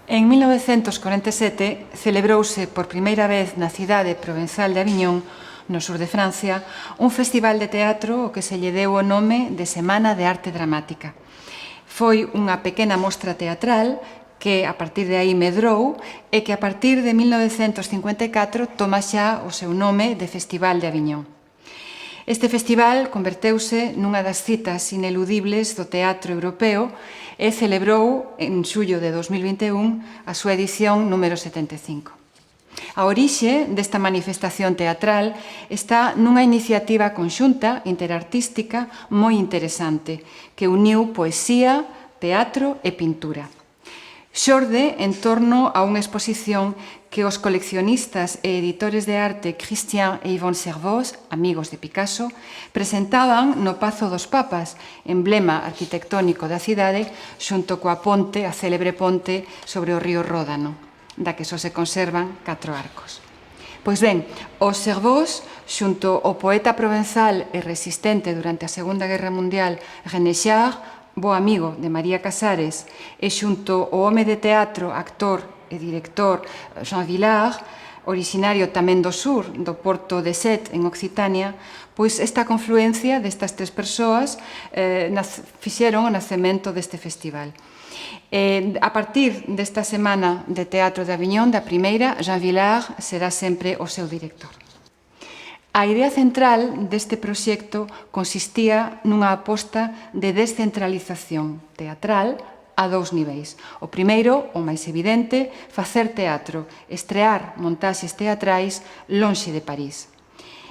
En 1947 celebrouse por primeira vez na cidade provenzal de Aviñón, no sur de Francia, un festival de teatro ao que se lle deu o nome de Semana de Arte Dramática. Foi unha pequena mostra teatral que a partir de aí medrou e que a partir de 1954 toma xa o seu nome de Festival de Aviñón. Este festival converteuse nunha das citas ineludibles do teatro europeo e celebrou en xullo de 2021 a súa edición número 75. A orixe desta manifestación teatral está nunha iniciativa conxunta interartística moi interesante que uniu poesía, teatro e pintura. Xorde en torno a unha exposición que os coleccionistas e editores de arte Christian e Yvonne Servoz, amigos de Picasso, presentaban no Pazo dos Papas, emblema arquitectónico da cidade, xunto coa ponte, a célebre ponte sobre o río Ródano, da que só se conservan 4 arcos. Pois ben, os Servoz, xunto ao poeta provenzal e resistente durante a Segunda Guerra Mundial, René Char, bo amigo de María Casares, e xunto ao home de teatro, actor e director Jean Vilar, originario tamén do sur, do porto de Sète, en Occitania, pois esta confluencia destas tres persoas fixeron o nacemento deste festival. A partir desta semana de Teatro de Aviñón, da primeira, Jean Vilar será sempre o seu director. A idea central deste proxecto consistía nunha aposta de descentralización teatral a 2 niveis. O primeiro, o máis evidente, facer teatro, estrear montaxes teatrais lonxe de París.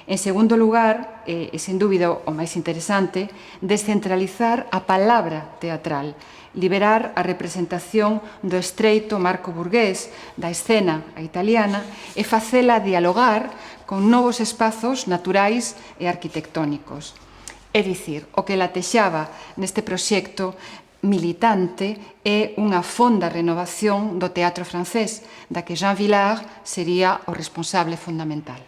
En segundo lugar, e sen dúbida o máis interesante, descentralizar a palabra teatral, liberar a representación do estreito marco burgués, da escena a italiana, e facela dialogar con novos espazos naturais e arquitectónicos. É dicir, o que latexaba neste proxecto militante é unha fonda renovación do teatro francés, da que Jean Vilar sería o responsable fundamental.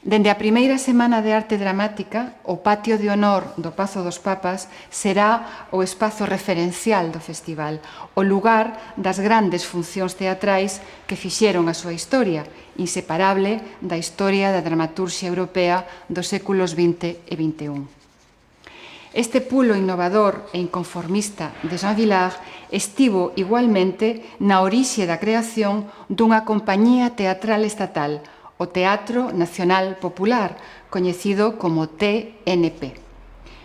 Dende a primeira semana de arte dramática, o patio de honor do Pazo dos Papas será o espazo referencial do festival, o lugar das grandes funcións teatrais que fixeron a súa historia, inseparable da historia da dramaturxia europea dos séculos XX e XXI. Este pulo innovador e inconformista de Jean Vilar estivo igualmente na orixe da creación dunha compañía teatral estatal, o Teatro Nacional Popular, coñecido como TNP.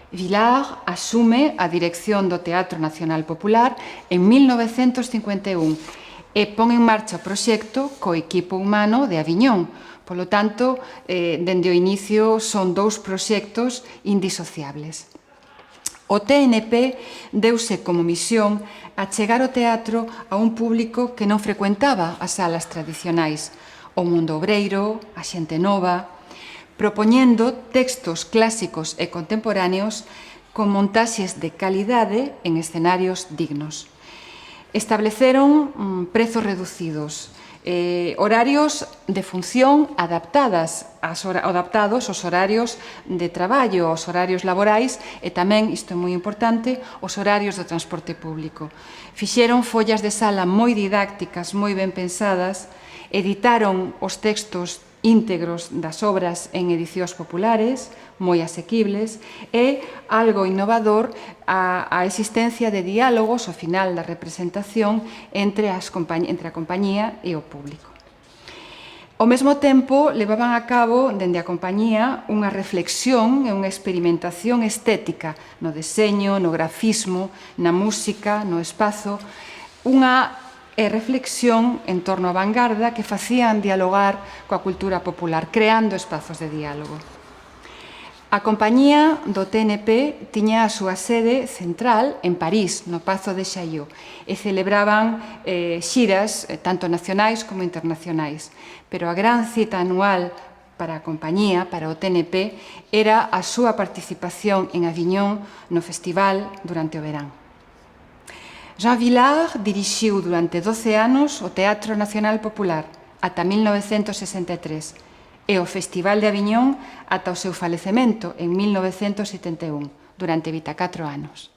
Vilar asume a dirección do Teatro Nacional Popular en 1951 e pon en marcha o proxecto co equipo humano de Aviñón. Polo tanto, dende o inicio son 2 proxectos indisociables. O TNP deuse como misión achegar o teatro a un público que non frecuentaba as salas tradicionais, o mundo obreiro, a xente nova, propoñendo textos clásicos e contemporáneos con montaxes de calidade en escenarios dignos. Estableceron prezos reducidos, horarios de función adaptados aos horarios de traballo, aos horarios laborais e tamén, isto é moi importante, os horarios do transporte público. Fixeron follas de sala moi didácticas, moi ben pensadas, editaron os textos íntegros das obras en edicións populares, moi asequibles, e algo innovador a existencia de diálogos ao final da representación entre a compañía e o público. Ao mesmo tempo, levaban a cabo, dende a compañía, unha reflexión e unha experimentación estética no deseño, no grafismo, na música, no espazo, unha reflexión en torno á vanguarda que facían dialogar coa cultura popular, creando espazos de diálogo. A compañía do TNP tiña a súa sede central en París, no Pazo de Chaillot, e celebraban xiras tanto nacionais como internacionais. Pero a gran cita anual para a compañía, para o TNP, era a súa participación en Aviñón no festival durante o verán. Jean Vilar dirixiu durante 12 anos o Teatro Nacional Popular ata 1963 e o Festival de Aviñón ata o seu falecemento en 1971, durante 24 anos.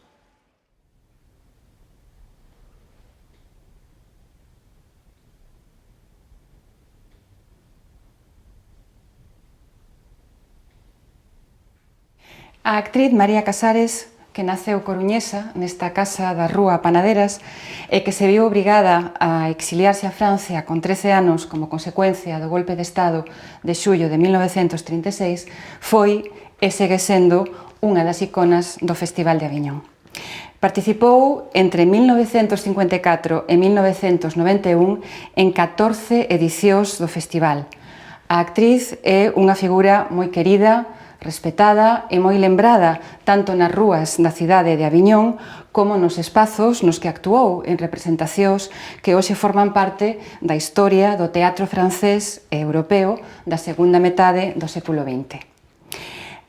A actriz María Casares, que naceu coruñesa nesta casa da Rúa Panaderas e que se viu obrigada a exiliarse a Francia con 13 anos como consecuencia do golpe de Estado de xullo de 1936, foi e segue sendo unha das iconas do Festival de Aviñón. Participou entre 1954 e 1991 en 14 edicións do festival. A actriz é unha figura moi querida, respetada e moi lembrada tanto nas rúas da cidade de Aviñón como nos espazos nos que actuou en representacións que hoxe forman parte da historia do teatro francés e europeo da segunda metade do século XX.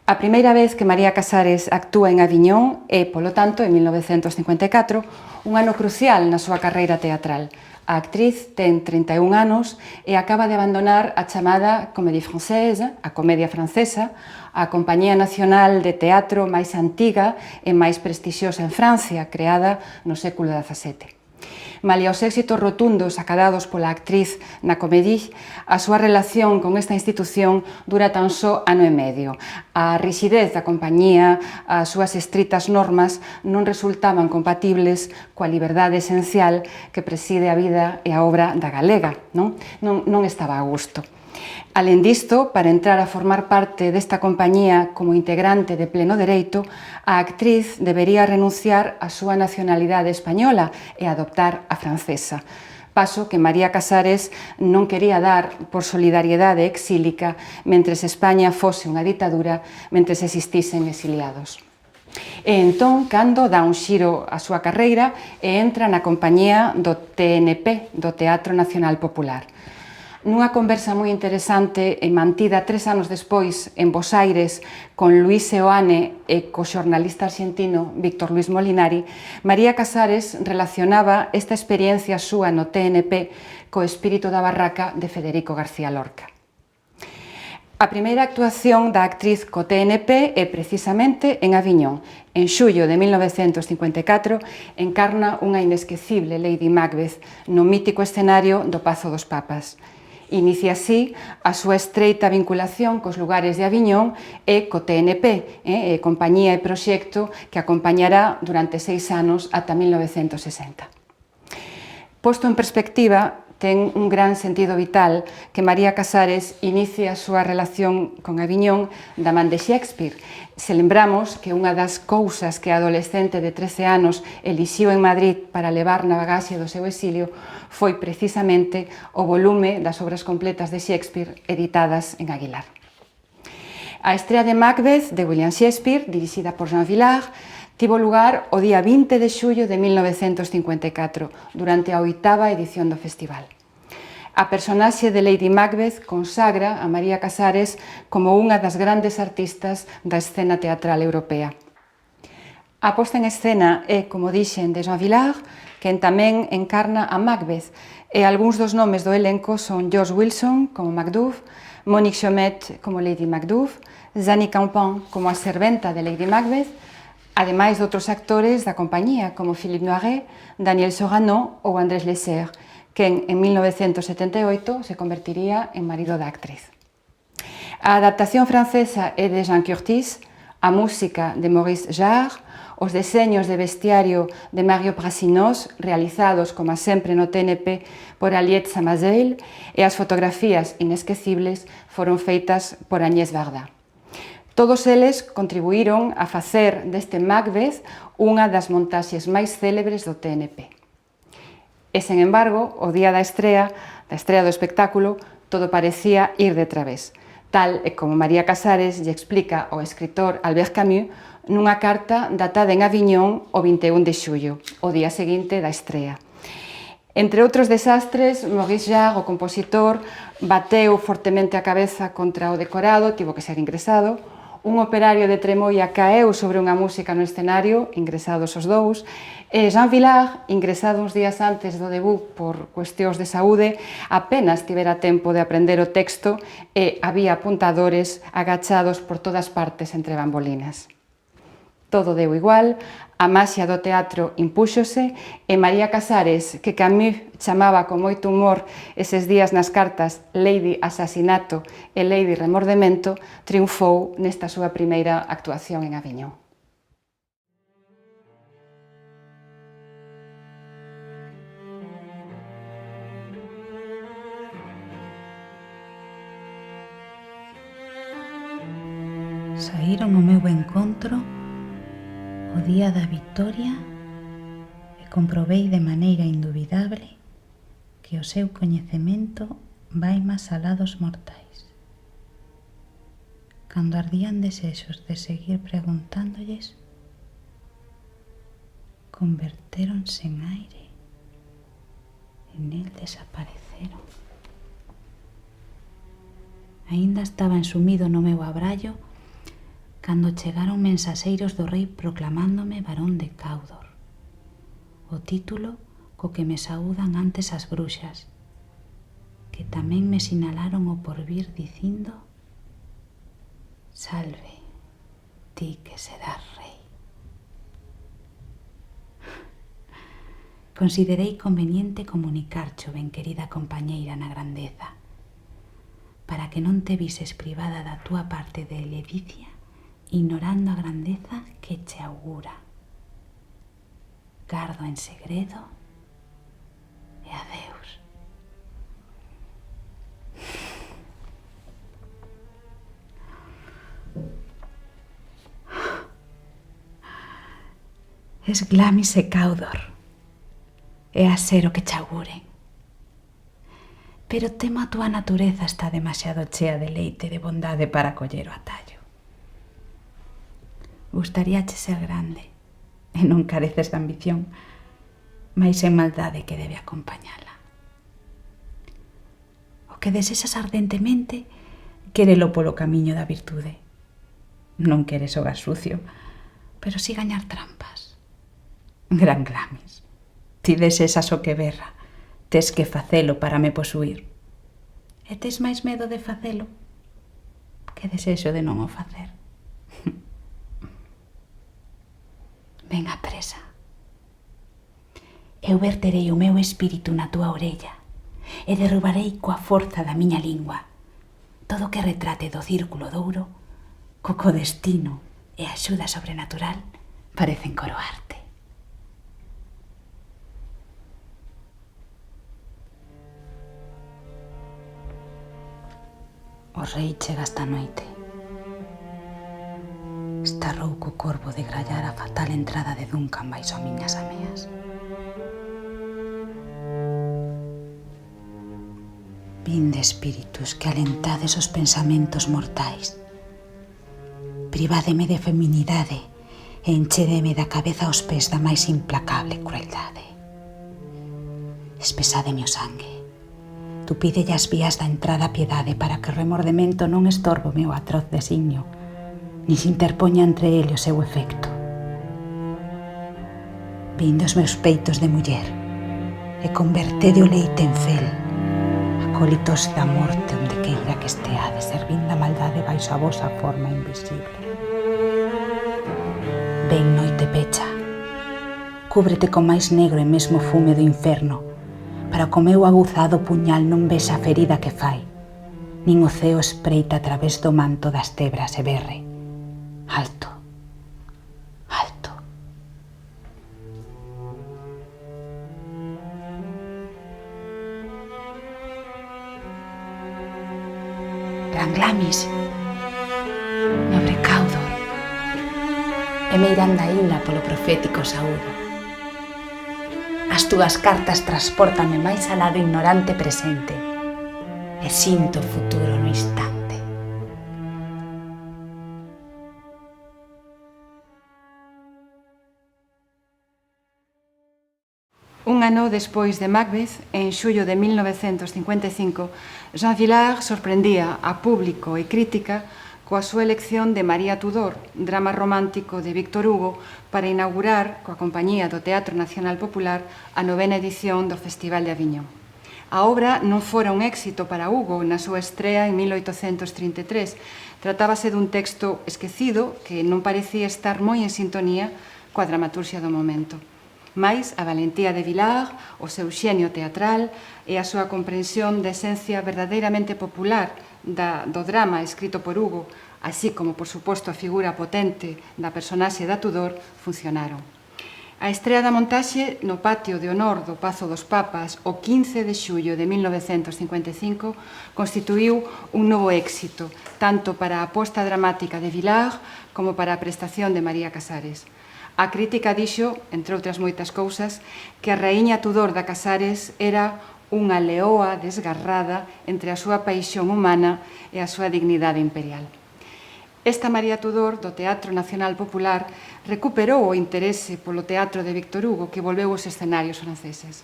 A primeira vez que María Casares actúa en Aviñón é, polo tanto, en 1954, un ano crucial na súa carreira teatral. A actriz ten 31 anos e acaba de abandonar a chamada Comédie Française, a comedia francesa, a compañía nacional de teatro máis antiga e máis prestixiosa en Francia, creada no século XVII. Malia os éxitos rotundos acadados pola actriz na Comédie, a súa relación con esta institución dura tan só ano e medio. A rixidez da compañía, as súas estritas normas non resultaban compatibles coa liberdade esencial que preside a vida e a obra da galega, non estaba a gusto. Alén disto, para entrar a formar parte desta compañía como integrante de pleno dereito, a actriz debería renunciar á súa nacionalidade española e adoptar a francesa. Paso que María Casares non quería dar por solidariedade exílica mentres España fose unha ditadura, mentres existisen exiliados. E entón, cando dá un xiro á súa carreira e entra na compañía do TNP, do Teatro Nacional Popular. Nunha conversa moi interesante e mantida 3 anos despois en Bos Aires con Luis Seoane e co xornalista arxentino Víctor Luis Molinari, María Casares relacionaba esta experiencia súa no TNP co espírito da barraca de Federico García Lorca. A primeira actuación da actriz co TNP é precisamente en Aviñón. En xullo de 1954 encarna unha inesquecible Lady Macbeth no mítico escenario do Pazo dos Papas. Inicia así a súa estreita vinculación cos lugares de Aviñón e co TNP, compañía e proxecto que acompañará durante 6 anos ata 1960. Posto en perspectiva, ten un gran sentido vital que María Casares inicie a súa relación con Aviñón da man de Shakespeare. Se lembramos que unha das cousas que a adolescente de 13 anos elixiu en Madrid para levar na bagaxe do seu exilio foi precisamente o volume das obras completas de Shakespeare editadas en Aguilar. A estrea de Macbeth, de William Shakespeare, dirixida por Jean Vilar, tivo lugar o día 20 de xullo de 1954, durante a 8ª edición do festival. A personaxe de Lady Macbeth consagra a María Casares como unha das grandes artistas da escena teatral europea. A posta en escena é, como dixen, de Jean Vilar, quen tamén encarna a Macbeth, e algúns dos nomes do elenco son George Wilson como Macduff, Monique Chomet como Lady Macduff, Zanny Campan como a serventa de Lady Macbeth, ademais de outros actores da compañía como Philippe Noiret, Daniel Sorano ou Andrés Lesser, quen en 1978 se convertiría en marido da actriz. A adaptación francesa é de Jean Curtis, a música de Maurice Jarre, os deseños de vestiario de Mario Brasinos, realizados, como sempre no TNP, por Aliette Samazeil, e as fotografías inesquecibles foron feitas por Agnès Varda. Todos eles contribuíron a facer deste Macbeth unha das montaxes máis célebres do TNP. E, sen embargo, o día da estrea do espectáculo, todo parecía ir de través, tal e como María Casares lle explica ao escritor Albert Camus nunha carta datada en Aviñón o 21 de xullo, o día seguinte da estrea. Entre outros desastres, Maurice Jarre, o compositor, bateu fortemente a cabeza contra o decorado, tivo que ser ingresado. Un operario de Tremoia caeu sobre unha música no escenario, ingresados os dous, e Jean Vilar, ingresado uns días antes do debut por cuestións de saúde, apenas tivera tempo de aprender o texto e había apuntadores agachados por todas partes entre bambolinas. Todo deu igual, a maxia do teatro impúxose e María Casares, que Camus chamaba con moito humor eses días nas cartas Lady Asasinato e Lady Remordemento, triunfou nesta súa primeira actuación en Aviñón. Saíron ao meu encontro o día da vitoria e comprobei de maneira indubidable que o seu coñecemento vai máis alá dos mortais. Cando ardían desexos de seguir preguntándoles, convertéronse en aire e nel desapareceron. Aínda estaba ensumido no meu abrallo cando chegaron mensaxeiros do rei proclamándome barón de Cawdor, o título co que me saúdan antes as bruxas, que tamén me sinalaron o porvir dicindo: salve, ti que serás rei. Considerei conveniente comunicarcho, ben querida compañeira na grandeza, para que non te vises privada da túa parte de ledicia, ignorando a grandeza que che augura. Gardo en segredo e adeus. Es Glamis e Cawdor, e a ser o que che auguren. Pero temo a túa natureza está demasiado chea de leite e de bondade para coller o atallo. Gustaríache ser grande e non careces de ambición, mais en maldade que debe acompañala. O que desexas ardentemente, quérelo polo camiño da virtude. Non queres xogar sucio, pero si gañar trampas. Gran Glamis, ti desexas o que berra, tes que facelo para me posuir. E tes máis medo de facelo que desexo de non o facer. Ven a presa. Eu verterei o meu espírito na túa orella e derrubarei coa forza da miña lingua todo o que retrate do círculo de ouro co destino e a axuda sobrenatural parecen coroarte. O rei chega esta noite. Está rouco o corvo de grallar a fatal entrada de Duncan baixo a miñas ameas. Vinde, espíritus, que alentades os pensamentos mortais. Privádeme de feminidade e enchedeme da cabeza aos pés da máis implacable crueldade. Espesádeme o sangue. Tupídelle as vías da entrada a piedade para que o remordemento non estorbe o meu atroz designio, ni se interpoña entre ele o seu efecto. Vinde os meus peitos de muller e convertede o leite en fel, acólitos da morte onde queira que esteade, servindo a maldade baixo a vosa forma invisible. Ven, noite pecha, cúbrete con máis negro e mesmo fume do inferno, para que o meu aguzado puñal non vexa a ferida que fai, nin o ceo espreita a través do manto das tebras e berre: alto, alto. Gran Glamis, nobre Cawdor, e meiranda illa polo profético saúdo. As túas cartas transpórtame máis alá do ignorante presente e sinto o futuro no instante. Un ano despois de Macbeth, en xullo de 1955, Jean Vilar sorprendía a público e crítica coa súa elección de María Tudor, drama romántico de Víctor Hugo, para inaugurar, coa compañía do Teatro Nacional Popular, a 9ª edición do Festival de Aviñón. A obra non fora un éxito para Hugo na súa estrea en 1833. Tratábase dun texto esquecido que non parecía estar moi en sintonía coa dramaturxia do momento. Mais a valentía de Villars, o seu xenio teatral e a súa comprensión da esencia verdadeiramente popular do drama escrito por Hugo, así como, por suposto, a figura potente da personaxe da Tudor, funcionaron. A estrea da montaxe no patio de honor do Pazo dos Papas o 15 de xullo de 1955 constituíu un novo éxito, tanto para a aposta dramática de Villars como para a prestación de María Casares. A crítica dixo, entre outras moitas cousas, que a raíña Tudor da Casares era unha leoa desgarrada entre a súa paixón humana e a súa dignidade imperial. Esta María Tudor, do Teatro Nacional Popular, recuperou o interese polo teatro de Víctor Hugo, que volveu aos escenarios franceses.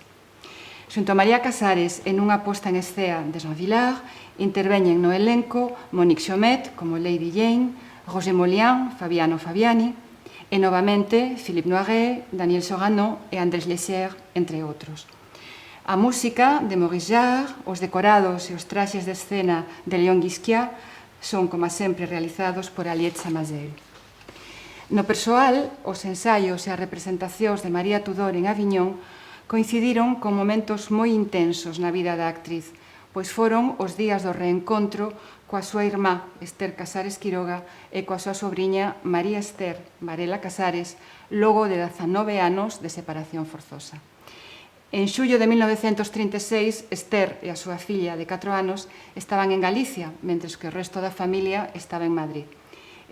Xunto a María Casares, en unha posta en escena de Jean Vilar, interveñen no elenco Monique Chomet, como Lady Jane, Roger Molián, Fabiano Fabiani, e novamente Philippe Noiret, Daniel Sorano e Andrés Lessier, entre outros. A música de Maurice Jarre, os decorados e os traxes de escena de Léon Guisquiat son, como sempre, realizados por Aliette Samazel. No persoal, os ensaios e as representacións de María Tudor en Aviñón coincidiron con momentos moi intensos na vida da actriz, pois foron os días do reencontro coa súa irmá Esther Casares Quiroga e coa súa sobriña María Esther Varela Casares, logo de 19 anos de separación forzosa. En xullo de 1936, Esther e a súa filla de 4 anos estaban en Galicia, mentres que o resto da familia estaba en Madrid.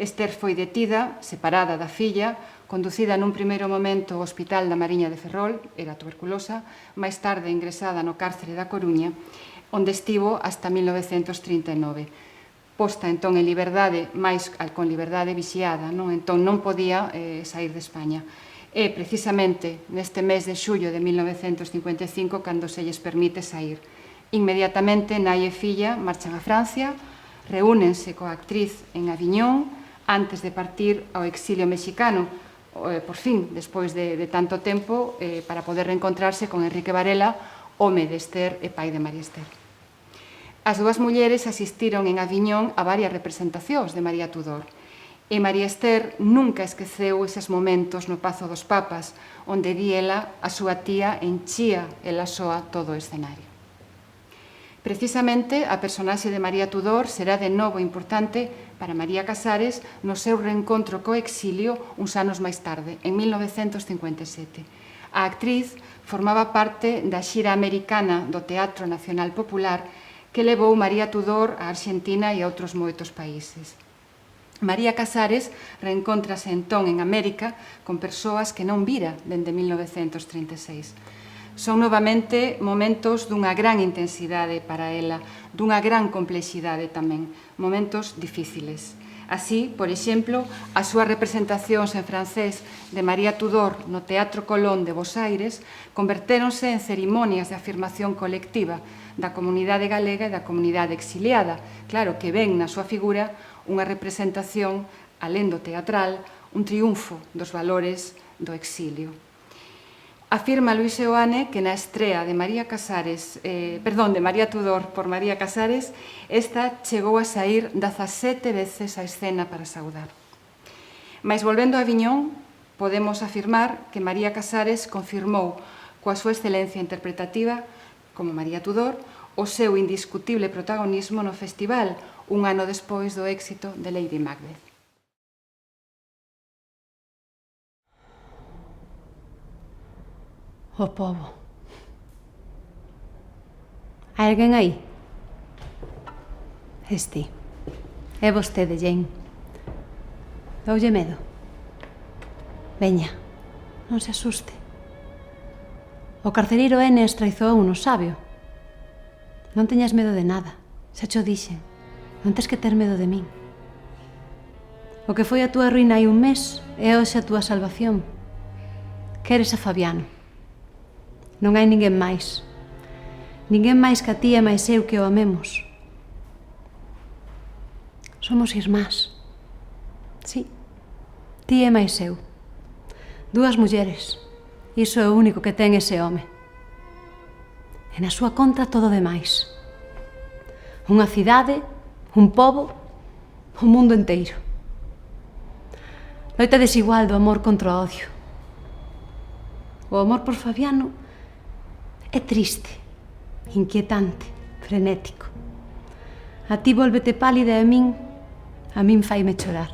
Esther foi detida, separada da filla, conducida nun primeiro momento ao Hospital da Mariña de Ferrol, era tuberculosa, máis tarde ingresada no cárcere da Coruña, onde estivo hasta 1939. Posta entón en liberdade, máis con liberdade vixiada, entón non podía sair de España. É precisamente neste mes de xullo de 1955 cando se lles permite sair. Inmediatamente, nai e filla marchan a Francia, reúnense coa actriz en Aviñón antes de partir ao exilio mexicano, por fin, despois de tanto tempo, para poder reencontrarse con Enrique Varela, home de Esther e pai de María Esther. As dúas mulleres asistiron en Aviñón a varias representacións de María Tudor, e María Esther nunca esqueceu eses momentos no Pazo dos Papas, onde di ela a súa tía enchía ela soa todo o escenario. Precisamente, a personaxe de María Tudor será de novo importante para María Casares no seu reencontro co exilio uns anos máis tarde, en 1957. A actriz formaba parte da xira americana do Teatro Nacional Popular que levou María Tudor a Argentina e a outros moitos países. María Casares reencóntrase entón en América con persoas que non vira dende 1936. Son novamente momentos dunha gran intensidade para ela, dunha gran complexidade tamén, momentos difíciles. Así, por exemplo, as súas representacións en francés de María Tudor no Teatro Colón de Bos Aires convertéronse en cerimonias de afirmación colectiva da comunidade galega e da comunidade exiliada, claro que ven na súa figura unha representación, alén do teatral, un triunfo dos valores do exilio. Afirma Luis Seoane que na estrea de María Tudor por María Casares, esta chegou a sair 17 veces a escena para saudar. Mais volvendo a Aviñón, podemos afirmar que María Casares confirmou coa súa excelencia interpretativa, como María Tudor, o seu indiscutible protagonismo no festival, un ano despois do éxito de Lady Macbeth. O pobo. Hai alguén aí? Esti. É vostede, Jane. Doulle medo? Veña, non se asuste. O carcereiro Enes traizou no sabio. Non teñas medo de nada, xa cho dixen. Non tes que ter medo de min. O que foi a túa ruína hai un mes é hoxe a túa salvación. Queres a Fabiano. Non hai ninguén máis. Ninguén máis que a ti e máis eu que o amemos. Somos irmás. Sí, ti e máis eu. Dúas mulleres. Iso é o único que ten ese home. e na súa contra todo o demais. Unha cidade, un pobo, o mundo enteiro. Loita desigual do amor contra o odio. O amor por Fabiano é triste, inquietante, frenético. A ti volvete pálida e a min faime chorar.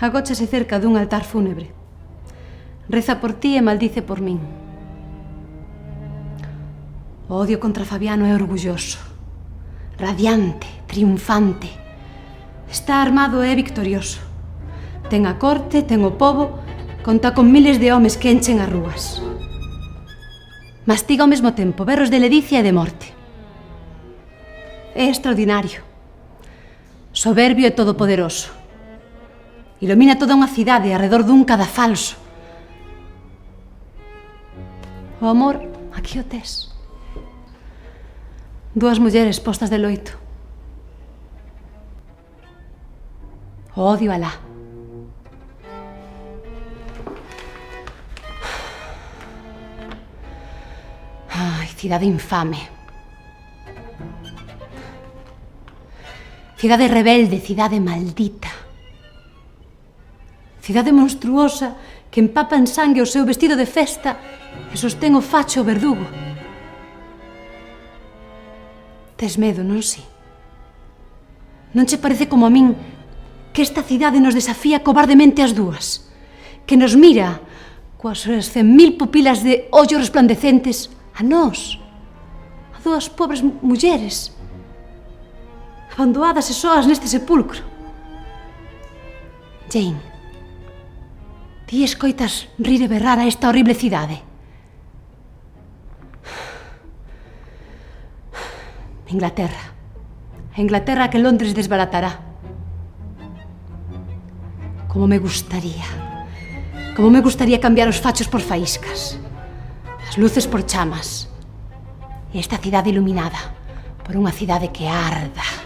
Agóchase cerca dun altar fúnebre. Reza por ti e maldice por min. O odio contra Fabiano é orgulloso, radiante, triunfante. Está armado e é victorioso. Ten a corte, ten o pobo, conta con miles de homes que enchen as rúas. Mastiga ao mesmo tempo berros de ledicia e de morte. É extraordinario, soberbio e todopoderoso. Ilumina toda unha cidade arredor dun cadafalso. O amor, aquí o tes. Dúas mulleres postas de loito. O odio alá. Ai, cidade infame. Cidade rebelde, cidade maldita. Cidade monstruosa que empapa en sangue o seu vestido de festa e sostén o facho o verdugo. Tes medo, non si? Non che parece como a min que esta cidade nos desafía cobardemente as dúas? Que nos mira coas súas 100.000 pupilas de ollos resplandecentes a nós, a dúas pobres mulleres, abandoadas e soas neste sepulcro. Jane, ti escoitas rir e berrar a esta horrible cidade? Inglaterra. A Inglaterra que Londres desbaratará. Como me gustaría cambiar os fachos por faíscas, as luces por chamas, e esta cidade iluminada por unha cidade que arda.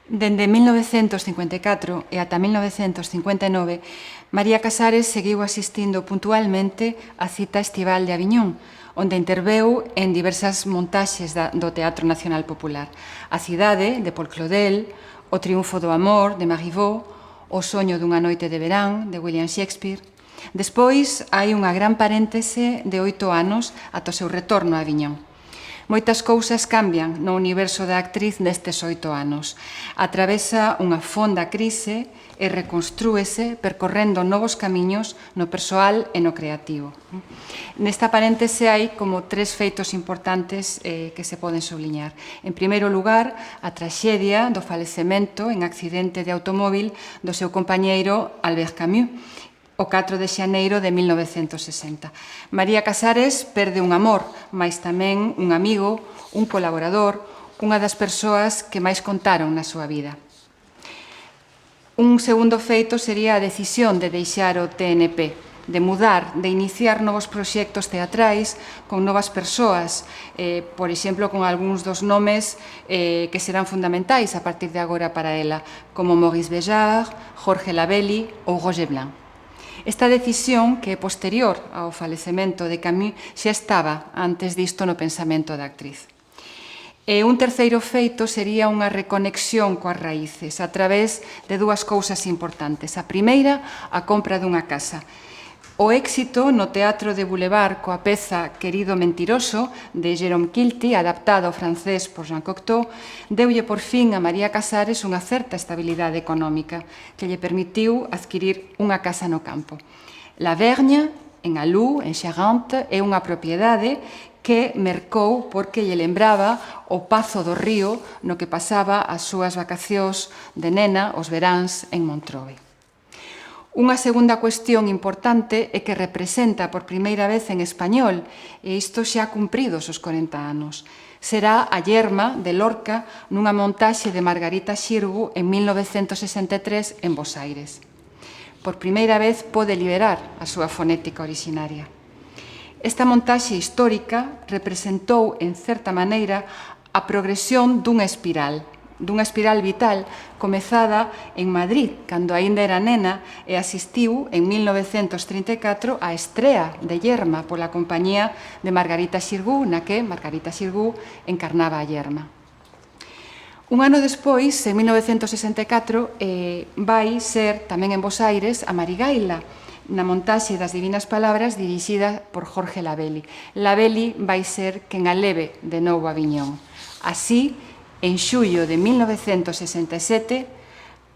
Dende 1954 e ata 1959, María Casares seguiu asistindo puntualmente á cita estival de Aviñón, onde interveu en diversas montaxes do Teatro Nacional Popular. A cidade, de Paul Claudel, O triunfo do amor, de Marivaux, O soño dunha noite de verán, de William Shakespeare. Despois, hai unha gran paréntese de 8 anos ata o seu retorno a Aviñón. Moitas cousas cambian no universo da actriz nestes 8 anos. Atravesa unha fonda crise e reconstrúese percorrendo novos camiños no persoal e no creativo. Nesta paréntese hai como 3 feitos importantes que se poden subliñar. En primeiro lugar, a traxedia do falecemento en accidente de automóvil do seu compañeiro Albert Camus, o 4 de xaneiro de 1960. María Casares perde un amor, mais tamén un amigo, un colaborador, unha das persoas que máis contaron na súa vida. Un segundo feito sería a decisión de deixar o TNP, de mudar, de iniciar novos proxectos teatrais con novas persoas, por exemplo, con algúns dos nomes que serán fundamentais a partir de agora para ela, como Maurice Béjart, Jorge Labelli ou Roger Blanc. Esta decisión, que é posterior ao falecemento de Camus, xa estaba antes disto no pensamento da actriz. E un terceiro feito sería unha reconexión coas raíces a través de 2 cousas importantes. A primeira, a compra dunha casa. O éxito no Teatro de Boulevard coa peza Querido mentiroso, de Jérôme Quilty, adaptada ao francés por Jean Cocteau, deulle por fin a María Casares unha certa estabilidade económica que lle permitiu adquirir unha casa no campo. La Vergne, en Alou, en Charente, é unha propiedade que mercou porque lle lembraba o Pazo do Río no que pasaba as súas vacacións de nena os veráns en Montrove. Unha segunda cuestión importante é que representa por primeira vez en español, e isto xa cumpridos os 40 anos. Será a Yerma de Lorca nunha montaxe de Margarita Xirgu en 1963 en Bos Aires. Por primeira vez pode liberar a súa fonética orixinaria. Esta montaxe histórica representou, en certa maneira, a progresión dunha espiral vital comezada en Madrid, cando aínda era nena, e asistiu en 1934 á estrea de Yerma pola compañía de Margarita Xirgú, na que Margarita Xirgú encarnaba a Yerma. Un ano despois, en 1964, vai ser tamén en Bos Aires a Marigaila, na montaxe das Divinas Palabras dirixida por Jorge Labelli. Labelli vai ser quen a leve de novo a Aviñón. Así, en xullo de 1967,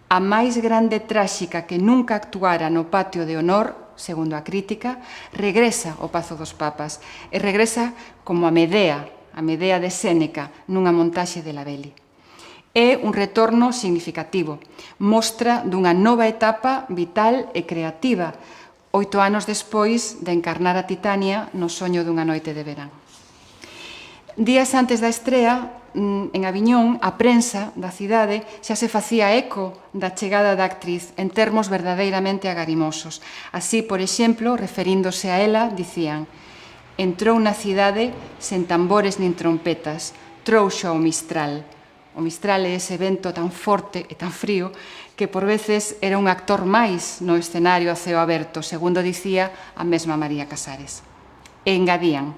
a máis grande tráxica que nunca actuara no patio de honor, segundo a crítica, regresa ao Pazo dos Papas e regresa como a Medea de Séneca, nunha montaxe de Labelli. É un retorno significativo, mostra dunha nova etapa vital e creativa, 8 anos despois de encarnar a Titania no soño dunha noite de verán. Días antes da estrea, en Aviñón, a prensa da cidade xa se facía eco da chegada da actriz en termos verdadeiramente agarimosos. Así, por exemplo, referíndose a ela, dicían: entrou na cidade sen tambores nin trompetas, trouxo ao Mistral. O Mistral é ese vento tan forte e tan frío que por veces era un actor máis no escenario a ceo aberto, segundo dicía a mesma María Casares. E engadían: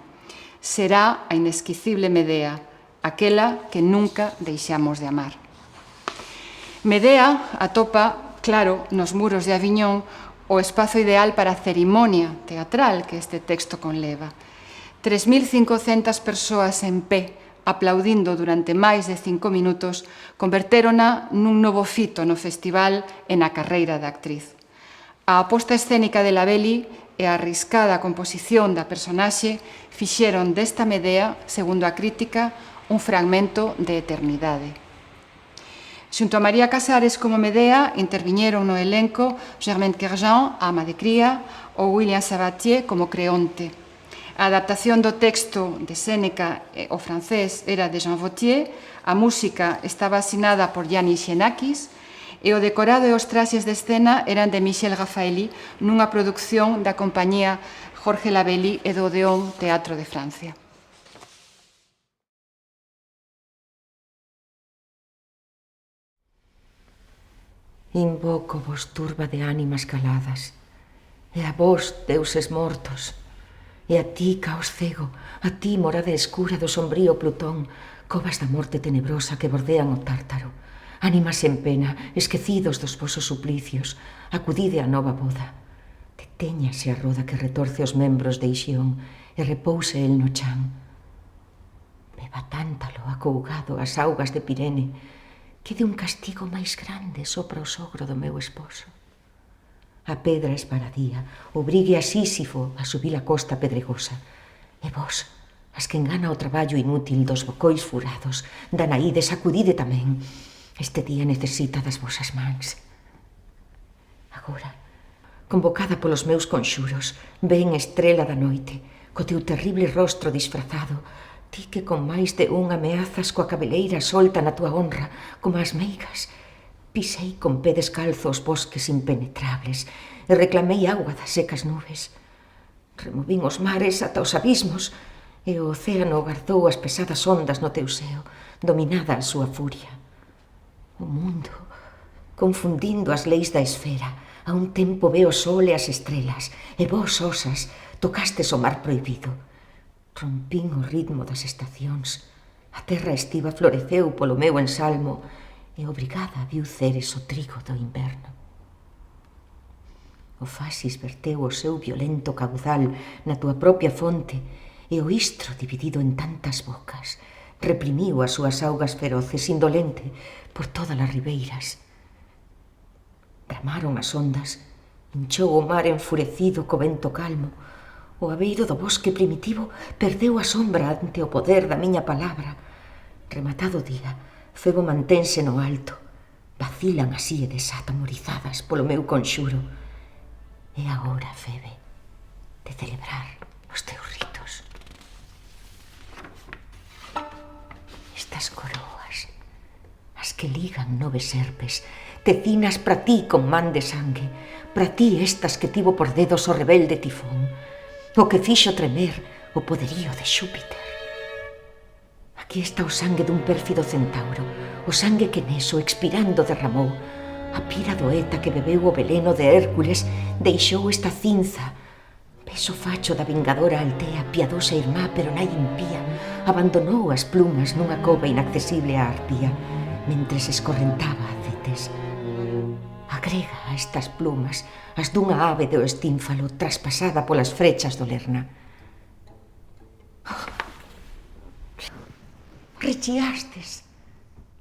será a inesquecible Medea, aquela que nunca deixamos de amar. Medea atopa, claro, nos muros de Aviñón o espazo ideal para a cerimonia teatral que este texto conleva. 3.500 persoas en pé, aplaudindo durante máis de 5 minutos, convertérona nun novo fito no festival e na carreira da actriz. A aposta escénica de Labelli e a arriscada composición da personaxe fixeron desta Medea, segundo a crítica, un fragmento de eternidade. Xunto a María Casares como Medea interviñeron no elenco Germaine Kerjean, a ama de cría, ou William Sabatier como Creonte. A adaptación do texto de Séneca ao francés era de Jean Vauthier, a música estaba asinada por Gianni Xenakis e o decorado e os traxes de escena eran de Michel Raffaelli nunha produción da compañía Jorge Labelli e do Odeón Teatro de Francia. Invoco vos turba de ánimas caladas, e a vos, deuses mortos, e a ti, caos cego, a ti, morada escura do sombrío Plutón, covas da morte tenebrosa que bordean o Tártaro, ánimas en pena, esquecidos dos vosos suplicios, acudide á nova boda. Detéñase a roda que retorce os membros de Ixión e repouse el no chan. Beba tántalo acougado ás augas de Pirene, que de un castigo máis grande sopra o sogro do meu esposo. A pedra esparadía obrigue a Sísifo a subir a costa pedregosa, e vos, as que engana o traballo inútil dos bocois furados, Danaíde, sacudide tamén. Este día necesita das vosas mans. Agora, convocada polos meus conxuros, ven estrela da noite, co teu terrible rostro disfrazado, ti que con máis de un ameazas coa cabeleira solta na túa honra, como as meigas. Pisei con pé descalzo os bosques impenetrables e reclamei auga das secas nubes. Removín os mares ata os abismos e o océano guardou as pesadas ondas no teu seo, dominada a súa furia. O mundo, confundindo as leis da esfera, a un tempo ve o sol e as estrelas, e vos, osas, tocastes o mar prohibido. Rompín o ritmo das estacións, a terra estiva floreceu polo meu ensalmo, e obrigada viu Ceres o trigo do inverno. O Fasis verteu o seu violento caudal na túa propia fonte, e o Istro, dividido en tantas bocas, reprimiu as súas augas feroces, indolente, por todas as ribeiras. Bramaron as ondas, hinchou o mar enfurecido co vento calmo, o abeiro do bosque primitivo perdeu a sombra ante o poder da miña palabra. Rematado o día, Febo mantense no alto, vacilan así e desatamorizadas polo meu conxuro. É agora, Febe, de celebrar os teus ritos. Estas coroas, as que ligan 9 serpes, tecinas para ti con man de sangue, para ti estas que tivo por dedos o rebelde Tifón. o que fixo tremer o poderío de Xúpiter. Aquí está o sangue dun pérfido centauro, o sangue que Neso, expirando, derramou. A pira do Eta que bebeu o veleno de Hércules deixou esta cinza. Peso facho da vingadora Altea, piadosa irmá, pero nai impía, abandonou as plumas nunha cova inaccesible á arpía, mentres escorrentaba a Cetes. Agrega a estas plumas as dunha ave do estínfalo traspasada polas frechas do Lerna. Rechiastes.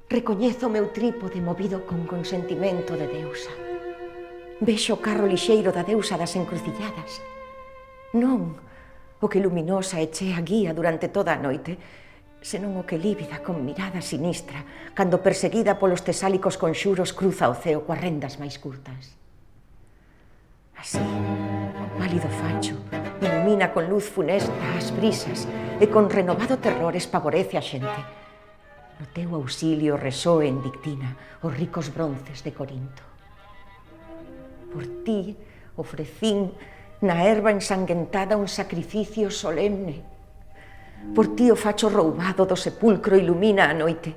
Recoñezo o meu trípode movido con consentimento de deusa. Vexo o carro lixeiro da deusa das encrucilladas. Non o que luminosa e chea guía durante toda a noite, senón o que lívida con mirada sinistra, cando perseguida polos tesálicos conxuros cruza o ceo coas rendas máis curtas. Así, o pálido facho ilumina con luz funesta as brisas e con renovado terror espavorece a xente. No teu auxilio resoe en dictina os ricos bronces de Corinto. Por ti ofrecín na erva ensanguentada un sacrificio solemne. Por ti o facho roubado do sepulcro ilumina a noite.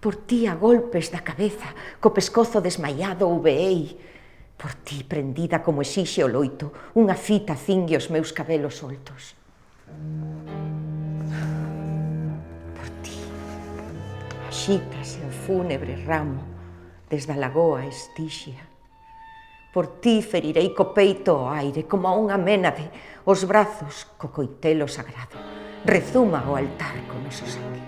Por ti a golpes da cabeza, co pescozo desmaiado uveei. Por ti, prendida como exixe o loito, unha fita cingue os meus cabelos soltos. Por ti, axítase o fúnebre ramo desde a lagoa Estixia. Por ti ferirei co peito o aire como a unha ménade, os brazos co coitelo sagrado. Rezuma o altar con noso sangue.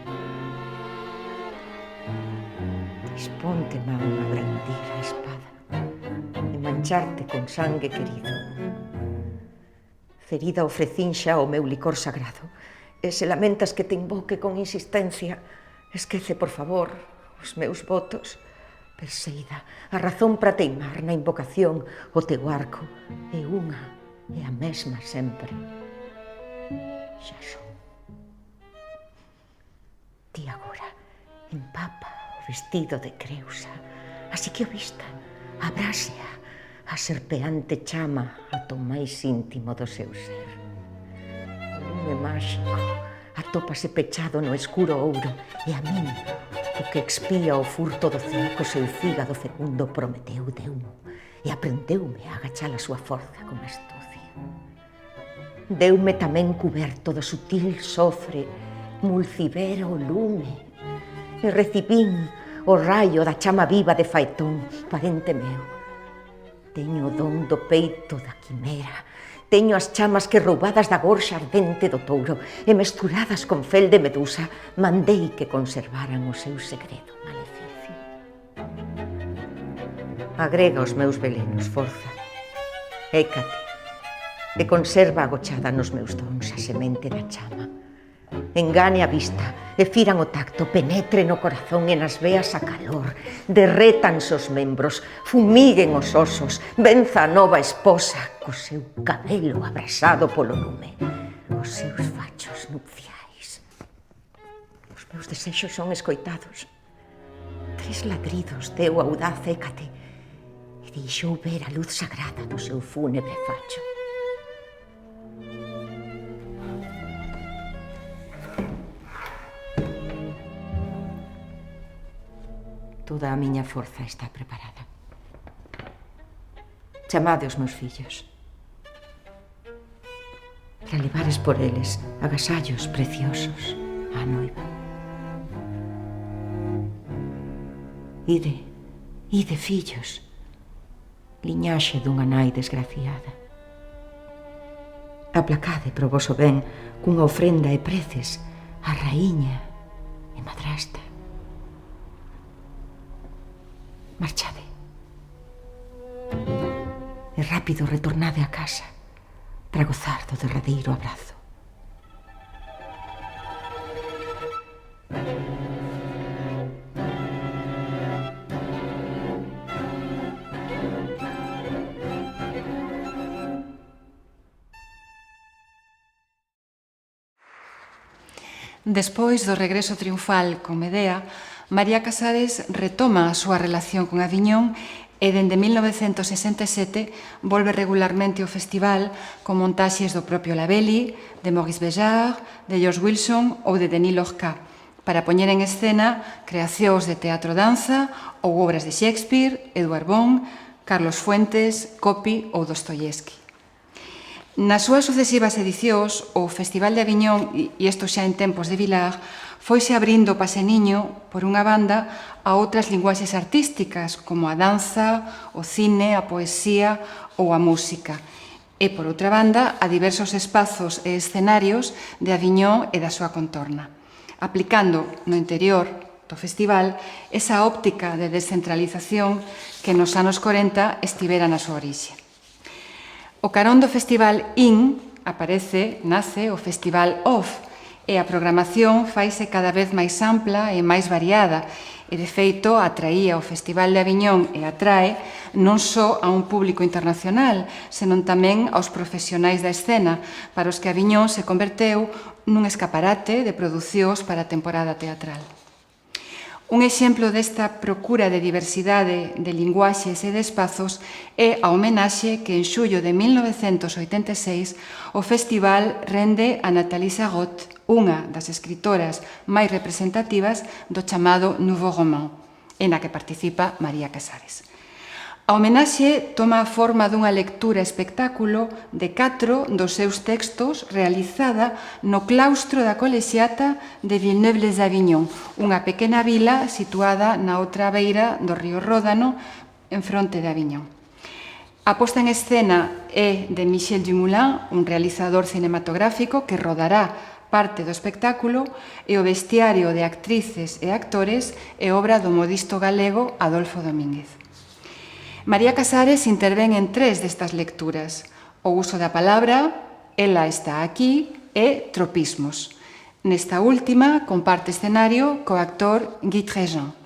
Disponte, man, a brandir a espada e mancharte con sangue querido. Ferida ofrecín xa o meu licor sagrado, e se lamentas que te invoque con insistencia, esquece, por favor, os meus votos. Perseguida, a razón para teimar na invocación, o teu arco é unha e a mesma sempre. Xa son. Ti agora empapa o vestido de Creusa, así que o vista, abrásea a serpeante chama ata o máis íntimo do seu ser. O lume máxico atópase pechado no escuro ouro e a min, o que expía o furto do ceo co seu fígado fecundo, prometeu deumo e aprendeume a agachar a súa forza con astucia. Deume tamén cuberto do sutil sofre, mulcibero o lume, e recibín o raio da chama viva de Faetón, parente meu. Teño o don do peito da quimera, teño as chamas que roubadas da gorxa ardente do touro e mesturadas con fel de medusa, mandei que conservaran o seu segredo maleficio. Agrega os meus velenos, forza, écate, e conserva agochada nos meus dons a semente da chama. Engane a vista, e firan o tacto, penetre no corazón e nas veas a calor, derrétanse os membros, fumiguen os osos, venza a nova esposa co seu cabelo abrasado polo lume, os seus fachos nupciais. Os meus desexos son escoitados. 3 ladridos deu audaz Hécate e deixou ver a luz sagrada do seu fúnebre facho. Toda a miña forza está preparada. Chamade os meus fillos. Para levares por eles agasallos preciosos á noiva. Ide, fillos, liñaxe dunha nai desgraciada. Aplacade pro voso ben cunha ofrenda e preces á raíña e madrasta. Marchade. E rápido retornade a casa para gozar do derradeiro abrazo. Despois do regreso triunfal con Medea, María Casares retoma a súa relación con Aviñón e dende 1967 volve regularmente ao festival con montaxes do propio Labelli, de Maurice Béjart, de George Wilson ou de Denis Lorca, para poñer en escena creacións de teatro-danza ou obras de Shakespeare, Edouard Bond, Carlos Fuentes, Coppi ou Dostoyevsky. Nas súas sucesivas edicións, o Festival de Aviñón, e isto xa en tempos de Vilar, foise abrindo paseniño, por unha banda, a outras linguaxes artísticas, como a danza, o cine, a poesía ou a música, e, por outra banda, a diversos espazos e escenarios de Aviñón e da súa contorna, aplicando no interior do festival esa óptica de descentralización que nos anos 40 estivera na súa orixe. O carón do Festival IN nace o Festival OFF, e a programación faise cada vez máis ampla e máis variada, e de feito atraía o Festival de Aviñón e atrae non só a un público internacional, senón tamén aos profesionais da escena, para os que Aviñón se converteu nun escaparate de producións para a temporada teatral. Un exemplo desta procura de diversidade de linguaxes e de espazos é a homenaxe que en xullo de 1986 o festival rende a Nathalie Sarraute, unha das escritoras máis representativas do chamado Nouveau Roman, en a que participa María Casares. A homenaxe toma a forma dunha lectura espectáculo de 4 dos seus textos realizada no claustro da colexiata de Villeneuve-les-Avignon, unha pequena vila situada na outra beira do río Ródano, en fronte de Aviñón. A posta en escena é de Michel Dumoulin, un realizador cinematográfico que rodará parte do espectáculo, e o vestiario de actrices e actores é obra do modisto galego Adolfo Domínguez. María Casares intervén en 3 destas lecturas: o uso da palabra, ela está aquí e tropismos. Nesta última comparte escenario co actor Guy Tréjean.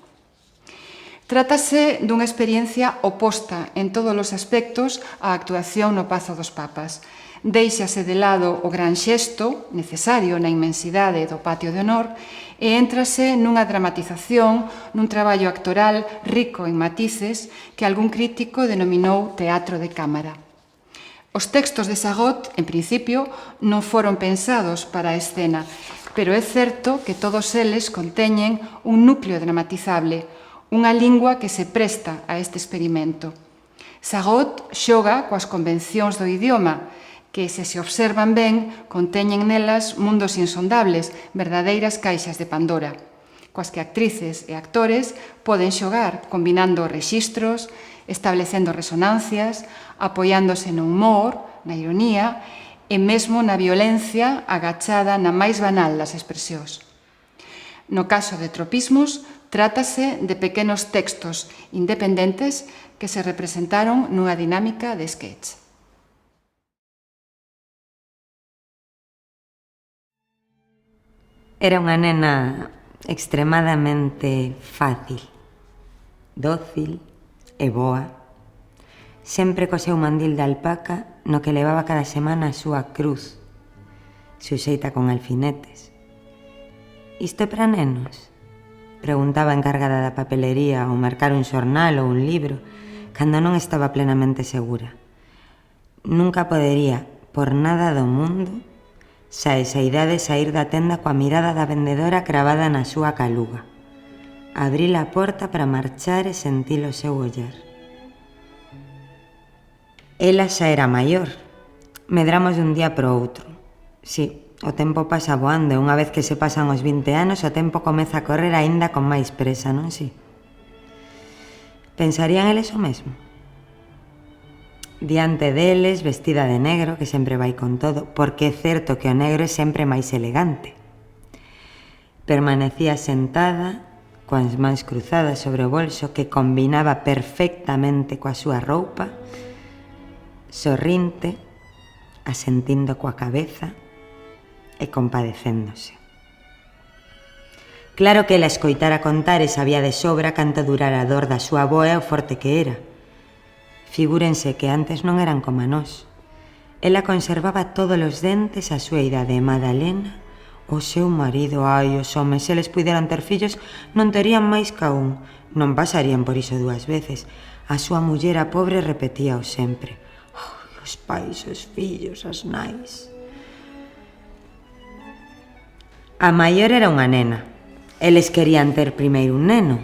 Trátase dunha experiencia oposta en todos os aspectos á actuación no Pazo dos Papas. Déixase de lado o gran xesto, necesario na inmensidade do patio de honor, e éntrase nunha dramatización, nun traballo actoral rico en matices que algún crítico denominou teatro de cámara. Os textos de Sarraute, en principio, non foron pensados para a escena, pero é certo que todos eles conteñen un núcleo dramatizable, unha lingua que se presta a este experimento. Sarraute xoga coas convencións do idioma, que, se se observan ben, conteñen nelas mundos insondables, verdadeiras caixas de Pandora, coas que actrices e actores poden xogar combinando rexistros, establecendo resonancias, apoiándose no humor, na ironía e mesmo na violencia agachada na máis banal das expresións. No caso de tropismos, trátase de pequenos textos independentes que se representaron nunha dinámica de sketch. Era unha nena extremadamente fácil, dócil e boa. Sempre co seu mandil de alpaca no que levaba cada semana a súa cruz, suxeita con alfinetes. Isto é para nenos? Preguntaba a encargada da papelería ao marcar un xornal ou un libro, cando non estaba plenamente segura. Nunca podería, por nada do mundo, xa esa idade saír da tenda coa mirada da vendedora cravada na súa caluga. Abrí a porta para marchar e sentir o seu ollar. Ela xa era maior. Medramos dun día para outro. Si, o tempo pasa voando e unha vez que se pasan os 20 anos o tempo comeza a correr aínda con máis presa, non si? Pensarían eles o mesmo? Diante deles, vestida de negro, que sempre vai con todo, porque é certo que o negro é sempre máis elegante. Permanecía sentada, coas mans cruzadas sobre o bolso, que combinaba perfectamente coa súa roupa, sorrinte, asentindo coa cabeza e compadecéndose. Claro que ela escoitara contar e sabía de sobra canto durara a dor da súa avoa e o forte que era. Figúrense que antes non eran como nós. Ela conservaba todos os dentes a súa idade e Madalena, o seu marido, ai, os homes, se eles puderan ter fillos, non terían máis ca un, non pasarían por iso 2 veces. A súa muller, a pobre, repetíao sempre. Oh, os pais, os fillos, as nais. A maior era unha nena. Eles querían ter primeiro un neno.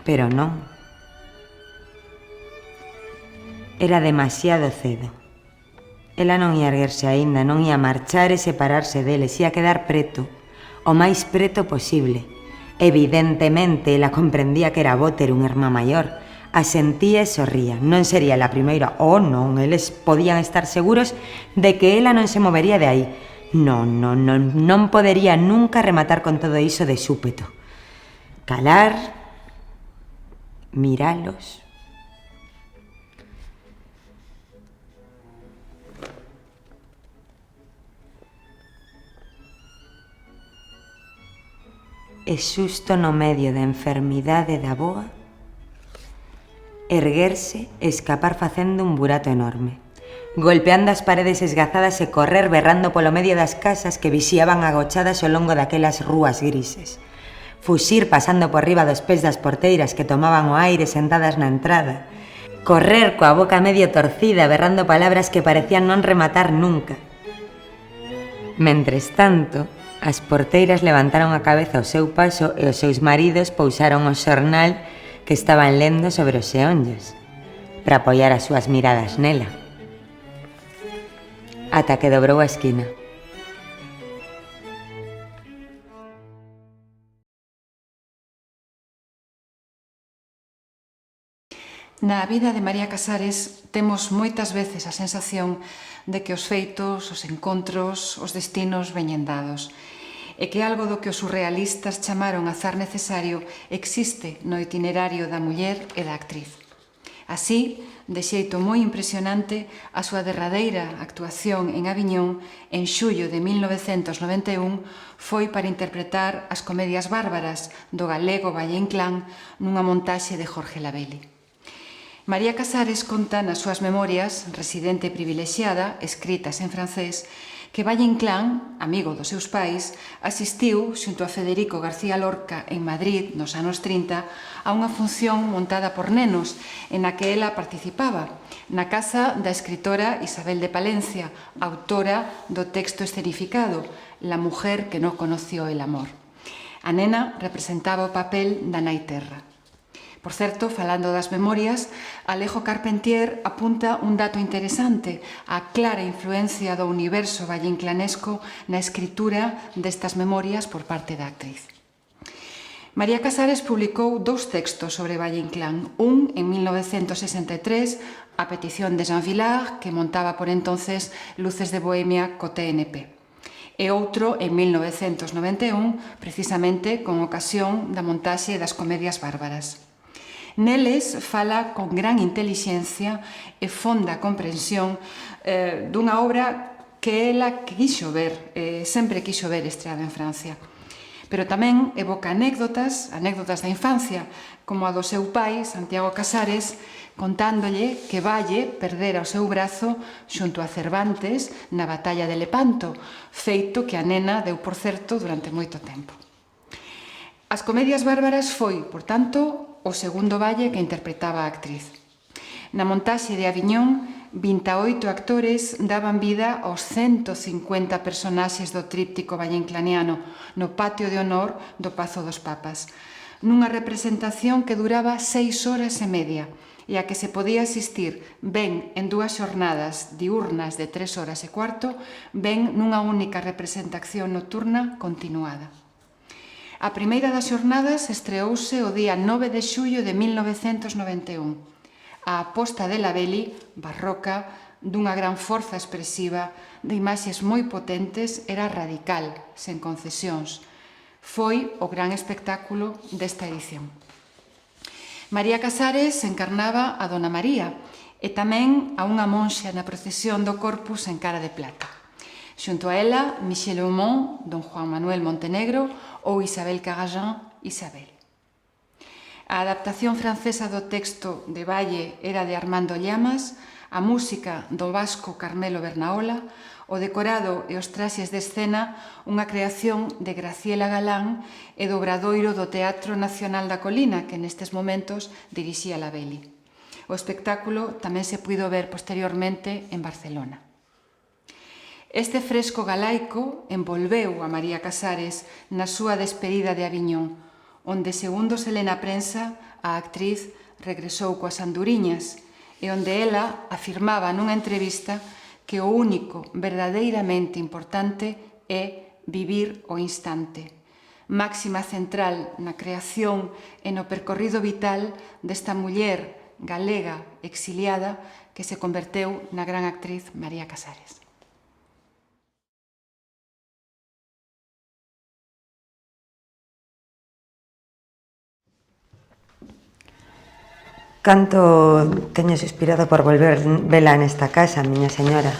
Pero non. Era demasiado cedo. Ela non ia erguerse aínda, non ia marchar e separarse deles, ia quedar preto, o máis preto posible. Evidentemente, ela comprendía que era bo ter un irmán maior. Asentía e sorría. Non sería a primeira. Oh, non, eles podían estar seguros de que ela non se movería de aí. Non podería nunca rematar con todo iso de súpeto. Calar, miralos. E xusto no medio da enfermidade da boa, erguerse e escapar facendo un burato enorme, golpeando as paredes esgazadas e correr berrando polo medio das casas que vixiaban agochadas ao longo daquelas rúas grises. Fuxir pasando por riba dos pés das porteiras que tomaban o aire sentadas na entrada. Correr coa boca medio torcida berrando palabras que parecían non rematar nunca. Mentres tanto, as porteiras levantaron a cabeza ao seu paso e os seus maridos pousaron o xornal que estaban lendo sobre os xeonllos para apoiar as súas miradas nela. Ata que dobrou a esquina. Na vida de María Casares temos moitas veces a sensación de que os feitos, os encontros, os destinos veñen dados e que algo do que os surrealistas chamaron azar necesario existe no itinerario da muller e da actriz. Así, de xeito moi impresionante, a súa derradeira actuación en Aviñón en xullo de 1991 foi para interpretar as comedias bárbaras do galego Valle Inclán nunha montaxe de Jorge Labelli. María Casares conta nas súas memorias, residente privilexiada, escritas en francés, que Valle Inclán, amigo dos seus pais, asistiu, xunto a Federico García Lorca, en Madrid, nos anos 30, a unha función montada por nenos, en a que ela participaba, na casa da escritora Isabel de Palencia, autora do texto escenificado La mujer que no conoció el amor. A nena representaba o papel da nai terra. Por certo, falando das memorias, Alejo Carpentier apunta un dato interesante, a clara influencia do universo valleinclanesco na escritura destas memorias por parte da actriz. María Casares publicou 2 textos sobre Valle Inclán, un en 1963, a petición de Jean Vilar, que montaba por entonces Luces de Bohemia co TNP, e outro en 1991, precisamente con ocasión da montaxe das comedias bárbaras. Neles fala con gran intelixencia e fonda comprensión dunha obra que ela quixo ver, sempre quixo ver estreada en Francia. Pero tamén evoca anécdotas da infancia, como a do seu pai, Santiago Casares, contándolle que Valle perdera o seu brazo xunto a Cervantes na batalla de Lepanto, feito que a nena deu por certo durante moito tempo. As comedias bárbaras foi, por tanto, o segundo Valle que interpretaba a actriz. Na montaxe de Aviñón, 28 actores daban vida aos 150 personaxes do tríptico valleinclaniano no patio de honor do Pazo dos Papas, nunha representación que duraba 6 horas e media e a que se podía asistir ben en 2 xornadas diurnas de 3 horas e cuarto, ben nunha única representación nocturna continuada. A primeira das xornadas estreouse o día 9 de xullo de 1991. A aposta de Labelli, barroca, dunha gran forza expresiva, de imaxes moi potentes, era radical, sen concesións. Foi o gran espectáculo desta edición. María Casares encarnaba a Dona María e tamén a unha monxa na procesión do Corpus en cara de plata. Xunto a ela, Michel Aumont, Don Juan Manuel Montenegro ou Isabel Karajan, Isabel. A adaptación francesa do texto de Valle era de Armando Llamas, A música do vasco Carmelo Bernaola, o decorado e os traxes de escena, unha creación de Graciela Galán e do Obradoiro do Teatro Nacional da Colina, que nestes momentos dirixía Labelli. O espectáculo tamén se puido ver posteriormente en Barcelona. Este fresco galaico envolveu a María Casares na súa despedida de Aviñón, onde, segundo se lê na prensa, a actriz regresou coas anduriñas e onde ela afirmaba nunha entrevista que o único verdadeiramente importante é vivir o instante. Máxima central na creación e no percorrido vital desta muller galega exiliada que se converteu na gran actriz María Casares. Canto teño suspirado por volver vela nesta casa, miña señora.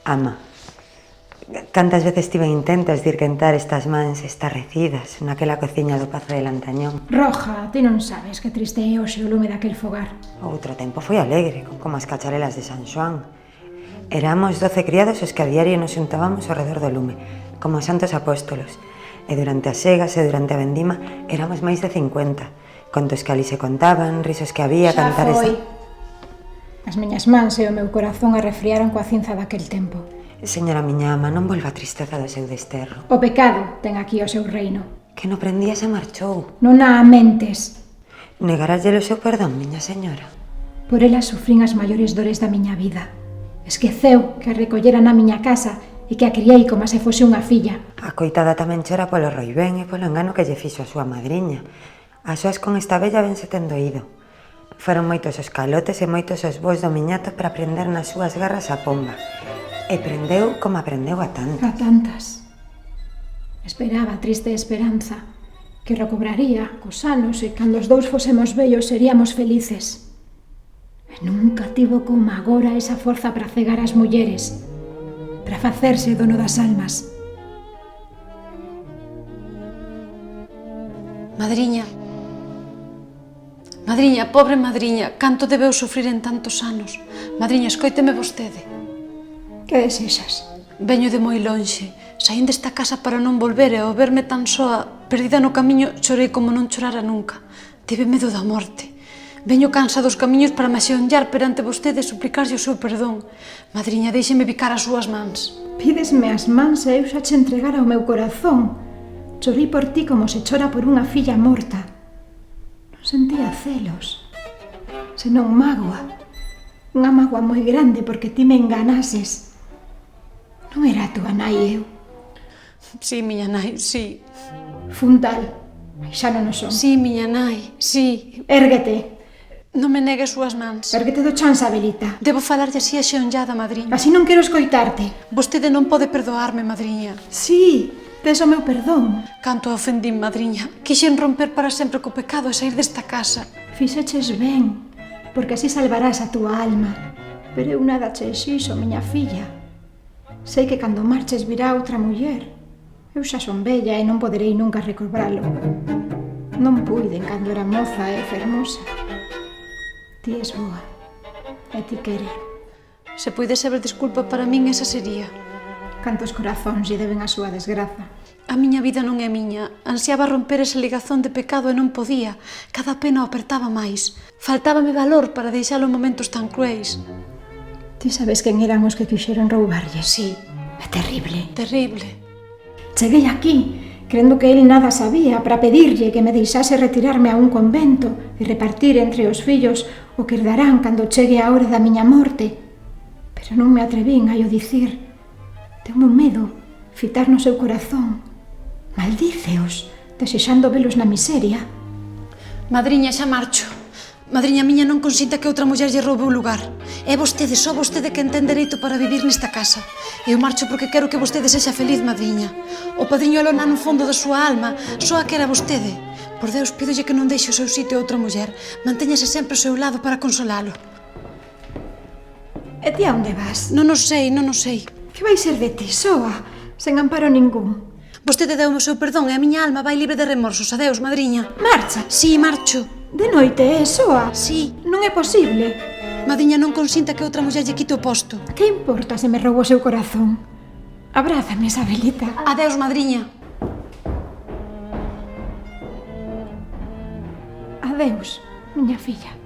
Ama. Cantas veces tive intentos de ir quentar estas mans estarrecidas naquela cociña do Pazo de Lantañón. Roja, ti non sabes que triste é hoxe o lume daquel fogar. Outro tempo foi alegre, como as cacharelas de San Xoán. Éramos 12 criados os que a diario nos xuntábamos ao redor do lume, como os santos apóstolos. E durante as segas e durante a vendima éramos máis de 50. Contos que ali se contaban, risos que había, Xa cantares... foi. As miñas mans e o meu corazón arrefriaron coa cinza daquel tempo. Señora miña ama, non volva a tristeza do seu desterro. O pecado ten aquí o seu reino. Que no prendía se marchou. Non a mentes. Negaraslle o seu perdón, miña señora? Por ela sufrín as maiores dores da miña vida. Esqueceu que a recollera na miña casa e que a criei como se fose unha filla. A coitada tamén chora polo roibén e polo engano que lle fixo a súa madriña. As súas con esta bella vense tendo ido. Foron moitos os calotes e moitos os bois do miñato para prender nas súas garras a pomba. E prendeu como aprendeu a tantas. A tantas. Esperaba triste esperanza que recobraría cos anos e cando os dous fosemos vellos seríamos felices. E nunca tivo como agora esa forza para cegar as mulleres, para facerse dono das almas. Madriña, pobre madriña, canto debeu sufrir en tantos anos. Madriña, escoíteme vostede. Que desexas? Veño de moi lonxe, saín desta casa para non volver e ao verme tan soa, perdida no camiño, chorei como non chorara nunca. Tive medo da morte. Veño cansa dos camiños para me axeonllar perante vostede e suplicarlle o seu perdón. Madriña, déixeme bicar as súas mans. Pídesme as mans e eu xa che entregara o meu corazón. Chorei por ti como se chora por unha filla morta. Non sentía celos, senón mágoa. Unha mágoa moi grande porque ti me enganases. Non era a túa nai eu. Sí, miña nai, sí. Fundal, xa non o son. Sí, miña nai, sí. Érguete, Non me negue as súas mans. érguete do chan, Sabelita. Debo falarlle así axeonllada, madriña. Así non quero escoitarte. Vostede non pode perdoarme, madriña. Sí, tes o meu perdón. Canto a ofendín, madriña. Quixen romper para sempre co pecado e sair desta casa. Fixeches ben, porque así salvarás a túa alma. Pero eu nada che exixo, miña filla. Sei que cando marches virá outra muller. Eu xa son bella e non poderei nunca recobralo. Non puiden cando era moza e fermosa. Ti és boa, e ti quere. Se puidese haber desculpa para min, esa sería. Cantos corazóns lle deben a súa desgraza. A miña vida non é miña. Ansiaba romper esa ligazón de pecado e non podía. Cada pena o apertaba máis. Faltábame valor para deixalo en momentos tan cruéis. Ti sabes quen eran os que quixeron roubarlle? Sí, É terrible. terrible. Cheguei aquí, crendo que el nada sabía, para pedirlle que me deixase retirarme a un convento e repartir entre os fillos o que herdarán cando chegue a hora da miña morte. Pero non me atrevín a o dicir. Tengo medo, fitar no seu corazón. Maldíceos, desexando velos na miseria. Madriña, xa marcho. Madriña miña non consinta que outra muller lle roube o lugar. É vostede, só vostede que ten dereito para vivir nesta casa. Eu marcho porque quero que vostede sexa feliz, madriña. O padriño alona no fondo da súa alma, só a quera vostede. Por Deus, pídolle que non deixe o seu sitio a outra muller. Mantéñase sempre ao seu lado para consolalo. E ti a onde vas? Non o sei, non o sei. Que vai ser de ti, soa, sen amparo ningún? Vostede deu-me o seu perdón e a miña alma vai libre de remorsos. Adeus, madriña. Marcha! Sí, marcho. De noite, soa? Sí. Non é posible. Madiña non consinta que outra muller lle quite o posto. Que importa se me roubo o seu corazón? Abrázame, Isabelita. Adeus, madriña. Adeus, miña filla.